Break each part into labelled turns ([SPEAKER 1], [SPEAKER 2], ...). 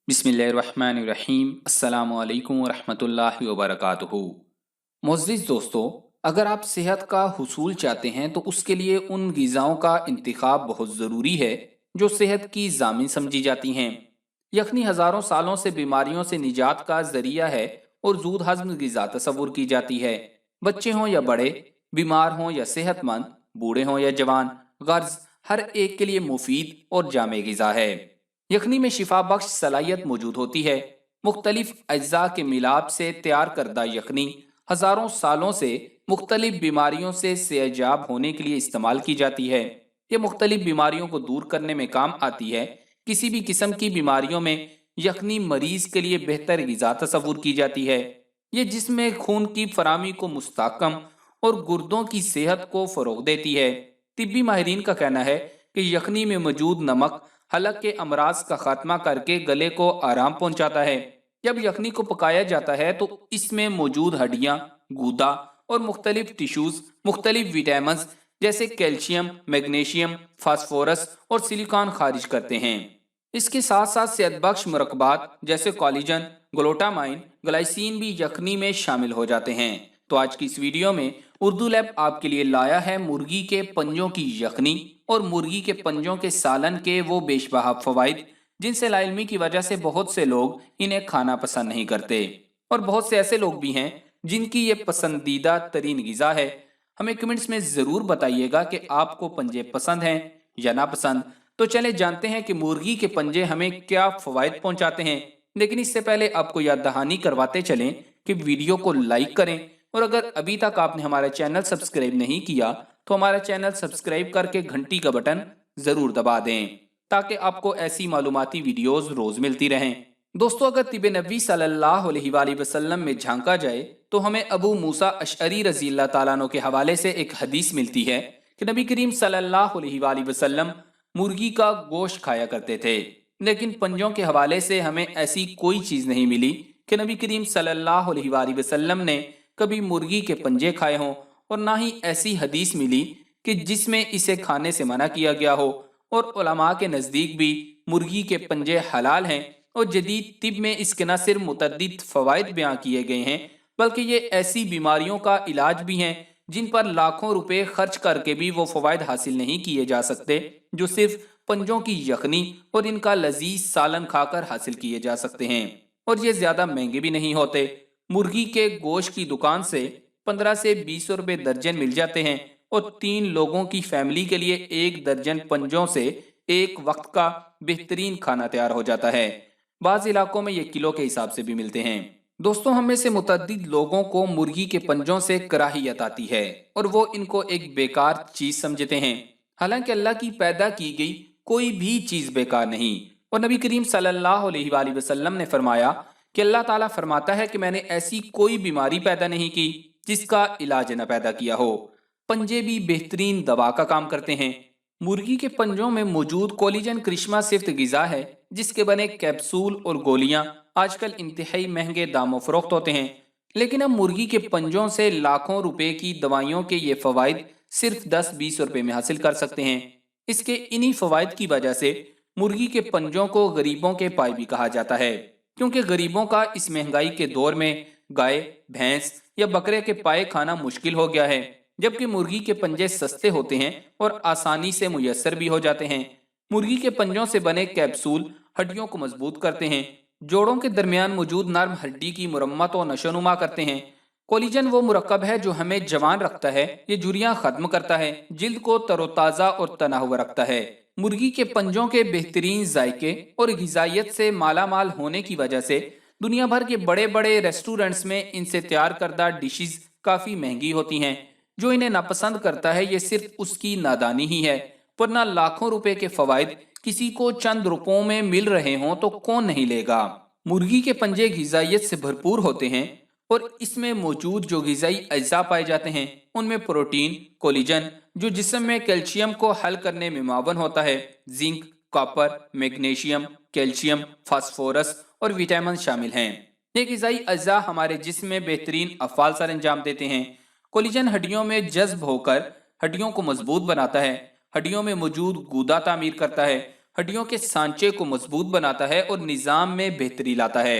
[SPEAKER 1] बिस्मिल्लाहिर्रहमानिर्रहीम। अस्सलामु अलैकुम वरहमतुल्लाहि वबरकातुहू। मुअज़्ज़िज़ दोस्तों, अगर आप सेहत का हुसूल चाहते हैं तो उसके लिए उन ग़िज़ाओं का इंतखाब बहुत ज़रूरी है जो सेहत की ज़ामिन समझी जाती हैं। यखनी हज़ारों सालों से बीमारियों से निजात का ज़रिया है और ज़ूद हज़म ग़िज़ा तस्वुर की जाती है। बच्चे हों या बड़े, बीमार हों या सेहतमंद, बूढ़े हों या जवान, गर्ज हर एक के लिए मुफीद और जामे ग़िज़ा है। यखनी में शिफा बख्श सलाहियत मौजूद होती है। मुख्तलिफ अज्जा के मिलाप से तैयार करदा यखनी हजारों सालों से मुख्तलिफ बीमारियों से सेहजाब होने के लिए इस्तेमाल की जाती है। ये मुख्तलिफ बीमारियों को दूर करने में काम आती है। किसी भी किस्म की बीमारियों में यखनी मरीज के लिए बेहतर ग़िज़ा तस्वुर की जाती है। ये जिस्म में खून की फरामी को मुस्तहकम और गुर्दों की सेहत को फ़रोग़ देती है। तिब्बी माहिरीन का कहना है कि यखनी में मौजूद नमक हलक के अमराज का खात्मा करके गले को आराम पहुंचाता है। जब यखनी को पकाया जाता है तो इसमें मौजूद हड्डियां, गूदा और मुख्तलिफ टिश्यूज मुख्तलिफ विटामिन जैसे कैल्शियम, मैग्नीशियम, फास्फोरस और सिलिकॉन खारिज करते हैं। इसके साथ साथ सेहतबख्श मुरक्बात जैसे कॉलेजन, ग्लूटामाइन, ग्लाइसिन भी यखनी में शामिल हो जाते हैं। तो आज की इस वीडियो में उर्दू लैब आपके लिए लाया है मुर्गी के पंजों की यखनी और मुर्गी के पंजों के सालन के वो बेशबहा फवाइद जिनसे लाइल्मी की वजह से बहुत से लोग इन्हें खाना पसंद नहीं करते, और बहुत से ऐसे लोग भी हैं जिनकी ये पसंदीदा तरीन ग़िज़ा है। हमें कमेंट्स में ज़रूर बताइएगा कि आपको पंजे पसंद हैं या नापसंद। तो चले जानते हैं कि मुर्गी के पंजे हमें क्या फ़वाइद पहुंचाते हैं। लेकिन इससे पहले आपको याद दहानी करवाते चलें कि वीडियो को लाइक करें, और अगर अभी तक आपने हमारा चैनल सब्सक्राइब नहीं किया तो हमारा चैनल सब्सक्राइब करके घंटी का बटन ज़रूर दबा दें ताकि आपको ऐसी मालूमाती वीडियोस रोज़ मिलती रहें। दोस्तों, अगर तिब नबी सल्लल्लाहु अलैहि वसल्लम में झांका जाए तो हमें अबू मूसा अशअरी रज़ी अल्लाह ताला अन्हु के हवाले से एक हदीस मिलती है कि नबी करीम सल्लल्लाहु अलैहि वसल्लम मुर्गी का गोश्त खाया करते थे। लेकिन पंजों के हवाले से हमें ऐसी कोई चीज़ नहीं मिली कि नबी करीम सल्लल्लाहु अलैहि वसल्लम ने कभी मुर्गी के पंजे खाए हों, और ना ही ऐसी हदीस मिली कि जिसमें इसे खाने से मना किया गया हो। और उलमा के नज़दीक भी मुर्गी के पंजे हलाल हैं, और जदीद तिब में इसके न सिर्फ मुतअद्दिद फ़वाइद बयां किए गए हैं बल्कि ये ऐसी बीमारियों का इलाज भी हैं जिन पर लाखों रुपए खर्च करके भी वो फ़वाइद हासिल नहीं किए जा सकते जो सिर्फ पंजों की यखनी और इनका लजीज सालन खाकर हासिल किए जा सकते हैं। और ये ज़्यादा महंगे भी नहीं होते। मुर्गी के गोश्त की दुकान से 15 से 20 रुपए दर्जन मिल जाते हैं, और 3 लोगों की फैमिली के लिए एक दर्जन पंजों से एक वक्त का बेहतरीन खाना तैयार हो जाता है। बाज़ इलाकों में ये किलो के हिसाब से भी मिलते हैं। दोस्तों, हम में से मुतअद्दिद लोगों को मुर्गी के पंजों से कराहियत आती है और वो इनको एक बेकार चीज समझते हैं। हालांकि अल्लाह की पैदा की गई कोई भी चीज बेकार नहीं, और नबी करीम सल्लल्लाहु अलैहि वसल्लम ने फरमाया कि अल्लाह ताला फरमाता है कि मैंने ऐसी कोई बीमारी पैदा नहीं की जिसका इलाज न पैदा किया हो। पंजे भी बेहतरीन दवा का काम करते हैं। मुर्गी के पंजों में मौजूद कोलिजन करिश्मा सिफ्त ग़िज़ा है जिसके बने कैप्सूल और गोलियां आजकल इंतहाई महंगे दामों फरोख्त होते हैं। लेकिन अब मुर्गी के पंजों से लाखों रुपए की दवाइयों के ये फवाइद सिर्फ 10-20 रुपए में हासिल कर सकते हैं। इसके इन्हीं फवाइद की वजह से मुर्गी के पंजों को गरीबों के पाए भी कहा जाता है, क्योंकि गरीबों का इस महंगाई के दौर में गाय, भैंस या बकरे के पाए खाना मुश्किल हो गया है, जबकि मुर्गी के पंजे सस्ते होते हैं और आसानी से मुयस्सर भी हो जाते हैं। मुर्गी के पंजों से बने कैप्सूल हड्डियों को मजबूत करते हैं, जोड़ों के दरमियान मौजूद नर्म हड्डी की मुरम्मत और नशोनुमा करते हैं। कोलिजन वो मुरक्कब है जो हमें जवान रखता है, ये झुर्रियां खत्म करता है, जिल्द को तरोताज़ा और तना हुआ रखता है। मुर्गी के पंजों के बेहतरीन जायके और ग़िज़ाइयत से माला माल होने की वजह से दुनिया भर के बड़े बड़े रेस्टोरेंट्स में इनसे तैयार करदा डिशेज काफ़ी महंगी होती हैं। जो इन्हें नापसंद करता है ये सिर्फ उसकी नादानी ही है, वरना लाखों रुपए के फवाइद किसी को चंद रुपयों में मिल रहे हों तो कौन नहीं लेगा। मुर्गी के पंजे ग़िज़ाइयत से भरपूर होते हैं, और इसमें मौजूद जो ग़िज़ाई अज्जा पाए जाते हैं उनमें प्रोटीन, कोलिजन जो जिस्म में कैल्शियम को हल करने में मुआवन होता है, zinc, copper, magnesium, calcium, phosphorus और विटामिन शामिल हैं। ये ग़िज़ाई अज्जा हमारे जिस्म में बेहतरीन अफ़ाल सर अंजाम देते हैं। कोलिजन हड्डियों में जज्ब होकर हड्डियों को मजबूत बनाता है, हड्डियों में मौजूद गूदा तामीर करता है, हड्डियों के सांचे को मजबूत बनाता है और निजाम में बेहतरी लाता है।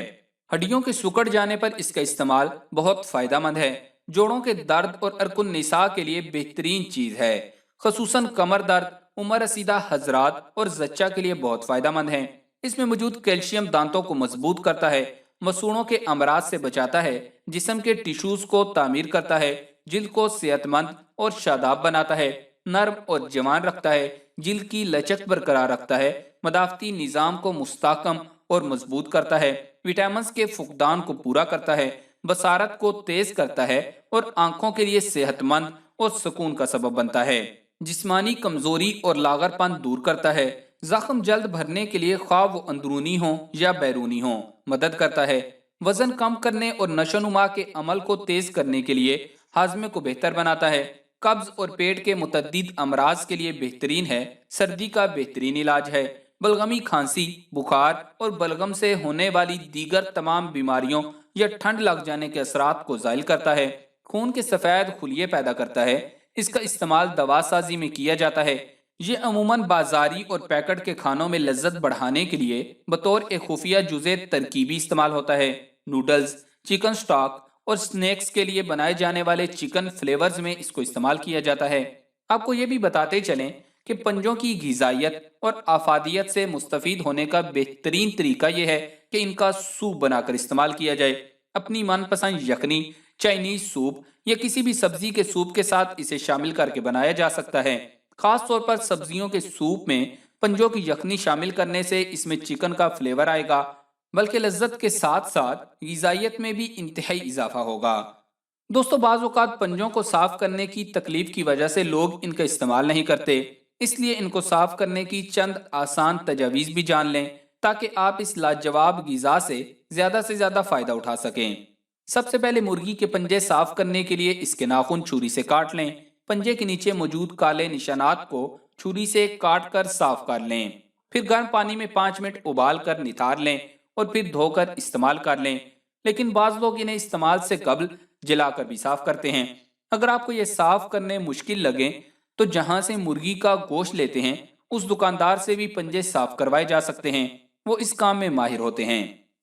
[SPEAKER 1] हड्डियों के सिकुड़ जाने पर इसका इस्तेमाल बहुत फायदेमंद है। जोड़ों के दर्द और अरकुन निसा के लिए बेहतरीन चीज है। खसूसन कमर दर्द, उमर रसीदा हजरात और जच्चा के लिए बहुत फायदेमंद है। इसमें मौजूद कैल्शियम दांतों को मजबूत करता है, मसूड़ों के अमराज से बचाता है, जिस्म के टिश्यूज को तामीर करता है, जिल्द को सेहतमंद और शादाब बनाता है, नर्म और जवान रखता है, जिल्द की लचक बरकरार रखता है, मदाफती निजाम को मुस्तहकम और मजबूत करता है, विटामिन के फुकदान को पूरा करता है, बसारत को तेज करता है और आंखों के लिए सेहतमंद और सुकून का सबब बनता है। जिस्मानी कमजोरी और लागरपन दूर करता है। जख्म जल्द भरने के लिए ख्वाह वो अंदरूनी हो या बैरूनी हो मदद करता है। वजन कम करने और नशोनुमा के अमल को तेज करने के लिए हाजमे को बेहतर बनाता है। कब्ज और पेट के मुतद्दिद अमराज के लिए बेहतरीन है। सर्दी का बेहतरीन इलाज है। बलगमी, खांसी, बुखार और बलगम से होने वाली दीगर तमाम बीमारियों या ठंड लग जाने के असरात को जायल करता है। खून के सफेद खुलिये पैदा करता है। इसका इस्तेमाल दवा साजी में किया जाता है। ये अमूमन बाजारी और पैकेट के खानों में लज्जत बढ़ाने के लिए बतौर एक खुफिया जुज़े तरकीबी इस्तेमाल होता है। नूडल्स, चिकन स्टॉक और स्नैक्स के लिए बनाए जाने वाले चिकन फ्लेवर्स में इसको इस्तेमाल किया जाता है। आपको ये भी बताते चलें कि पंजों की ग़िज़ाइयत और आफादियत से मुस्तफ़ीद होने का बेहतरीन तरीका यह है कि इनका सूप बनाकर इस्तेमाल किया जाए। अपनी मनपसंद यखनी, चाइनीज सूप या किसी भी सब्जी के सूप के साथ इसे शामिल करके बनाया जा सकता है। खास तौर पर सब्जियों के सूप में पंजों की यखनी शामिल करने से इसमें चिकन का फ्लेवर आएगा, बल्कि लज्जत के साथ साथ ग़िज़ाइयत में भी इंतहाई इजाफा होगा। दोस्तों, बाज़ औक़ात पंजों को साफ करने की तकलीफ की वजह से लोग इनका इस्तेमाल नहीं करते, इसलिए इनको साफ करने की चंद आसान तजावीज़ भी जान लें ताकि आप इस लाजवाब ग़िज़ा से ज़्यादा फ़ायदा उठा सकें। सबसे पहले मुर्गी के पंजे साफ करने के लिए इसके नाखून छुरी से काट लें। पंजे के नीचे मौजूद काले निशानात को छुरी से काट कर साफ कर लें। फिर गर्म पानी में 5 मिनट उबाल कर निथार लें और फिर धोकर इस्तेमाल कर लें। लेकिन बाज़ लोग इन्हें इस्तेमाल से कबल जलाकर भी साफ करते हैं। अगर आपको ये साफ करने मुश्किल लगे तो जहां से मुर्गी का गोश्त लेते हैं उस दुकानदार से भी पंजे साफ करवाए जा सकते हैं। वो इस काम में माहिर होते हैं।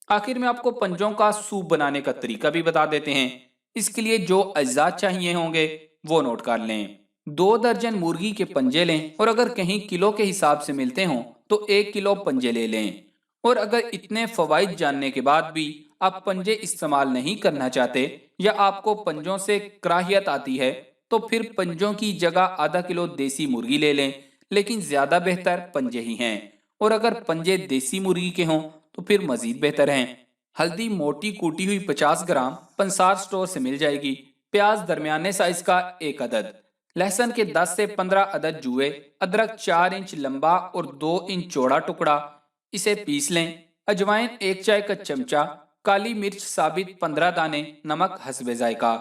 [SPEAKER 1] आखिर में आपको पंजों का सूप बनाने का तरीका भी बता देते हैं। इसके लिए जो अज्जा चाहिए होंगे वो नोट कर लें। 2 दर्जन मुर्गी के पंजे लें और अगर कहीं किलो के हिसाब से मिलते हों तो 1 किलो पंजे ले लें। और अगर इतने फवाइद जानने के बाद भी आप पंजे इस्तेमाल नहीं करना चाहते या आपको पंजों से कराहियत आती है तो फिर पंजों की जगह आधा किलो देसी मुर्गी ले लें, लेकिन ज्यादा बेहतर पंजे ही हैं। और अगर पंजे देसी मुर्गी के हों तो फिर मजीद बेहतर हैं। हल्दी मोटी कूटी हुई 50 ग्राम पंसार स्टोर से मिल जाएगी। प्याज दरमियाने साइज का 1 अदद, लहसुन के 10 से 15 अदद जुए, अदरक 4 इंच लंबा और 2 इंच चौड़ा टुकड़ा, इसे पीस लें। अजवाइन 1 चाय का चमचा, काली मिर्च साबित 15 दाने, नमक हस्बे जायका।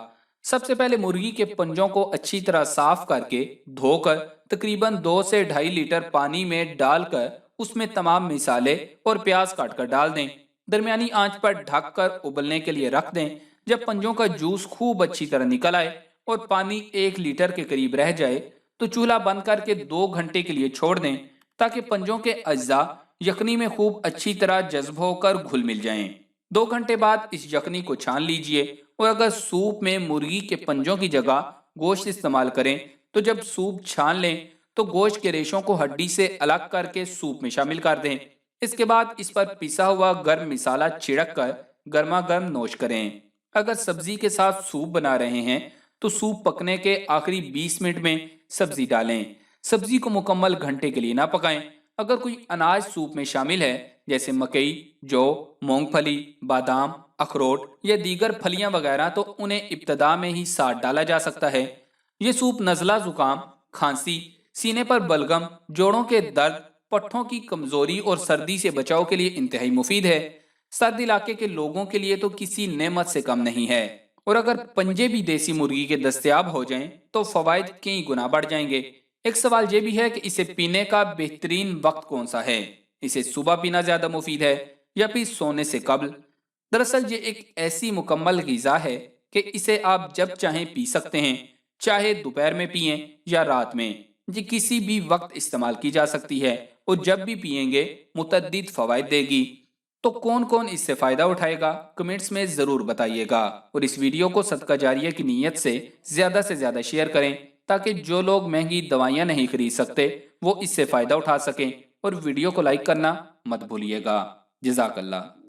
[SPEAKER 1] सबसे पहले मुर्गी के पंजों को अच्छी तरह साफ करके धोकर तकरीबन 2 से 2.5 लीटर पानी में डालकर उसमें तमाम मिसाले और प्याज काटकर डाल दें। दरमियानी आंच पर ढककर उबलने के लिए रख दें। जब पंजों का जूस खूब अच्छी तरह निकल आए और पानी 1 लीटर के करीब रह जाए तो चूल्हा बंद करके 2 घंटे के लिए छोड़ दें ताकि पंजों के अज्जा यखनी में खूब अच्छी तरह जज्ब होकर घुल मिल जाएं। 2 घंटे बाद इस यखनी को छान लीजिए और अगर सूप में मुर्गी के पंजों की जगह गोश्त इस्तेमाल करें तो जब सूप छान लें तो गोश्त के रेशों को हड्डी से अलग करके सूप में शामिल कर दें। इसके बाद इस पर पिसा हुआ गर्म मिसाला छिड़क कर गर्मा गर्म नोश करें। अगर सब्जी के साथ सूप बना रहे हैं तो सूप पकने के आखिरी 20 मिनट में सब्जी डालें। सब्जी को मुकम्मल घंटे के लिए ना पकाएं। अगर कोई अनाज सूप में शामिल है जैसे मकई, जौ, मूंगफली, बादाम, अखरोट या दीगर फलियां वगैरह तो उन्हें इब्तदा में ही साथ डाला जा सकता है। ये सूप नज़ला, जुकाम, खांसी, सीने पर बलगम, जोड़ों के दर्द, पट्ठों की कमजोरी और सर्दी से बचाव के लिए इंतहाई मुफीद है। सर्द इलाके के लोगों के लिए तो किसी नेमत से कम नहीं है। और अगर पंजे भी देसी मुर्गी के दस्तयाब हो जाएं तो फवाइद कई गुना बढ़ जाएंगे। एक सवाल ये भी है कि इसे पीने का बेहतरीन वक्त कौन सा है। इसे सुबह पीना ज्यादा मुफीद है या फिर सोने से कबल। दरअसल ये एक ऐसी मुकम्मल ग़िज़ा है कि इसे आप जब चाहें पी सकते हैं, चाहे दोपहर में पिएं या रात में। ये किसी भी वक्त इस्तेमाल की जा सकती है اور جب بھی پیئیں گے متعدد فوائد دے گی۔ تو کون کون اس سے فائدہ اٹھائے گا؟ کمنٹس میں ضرور بتائیے گا، اور اس ویڈیو کو صدقہ جاریہ کی نیت سے زیادہ شیئر کریں تاکہ جو لوگ مہنگی دوائیاں نہیں خرید سکتے وہ اس سے فائدہ اٹھا سکیں، اور ویڈیو کو لائک کرنا مت بھولیے گا۔ جزاک اللہ۔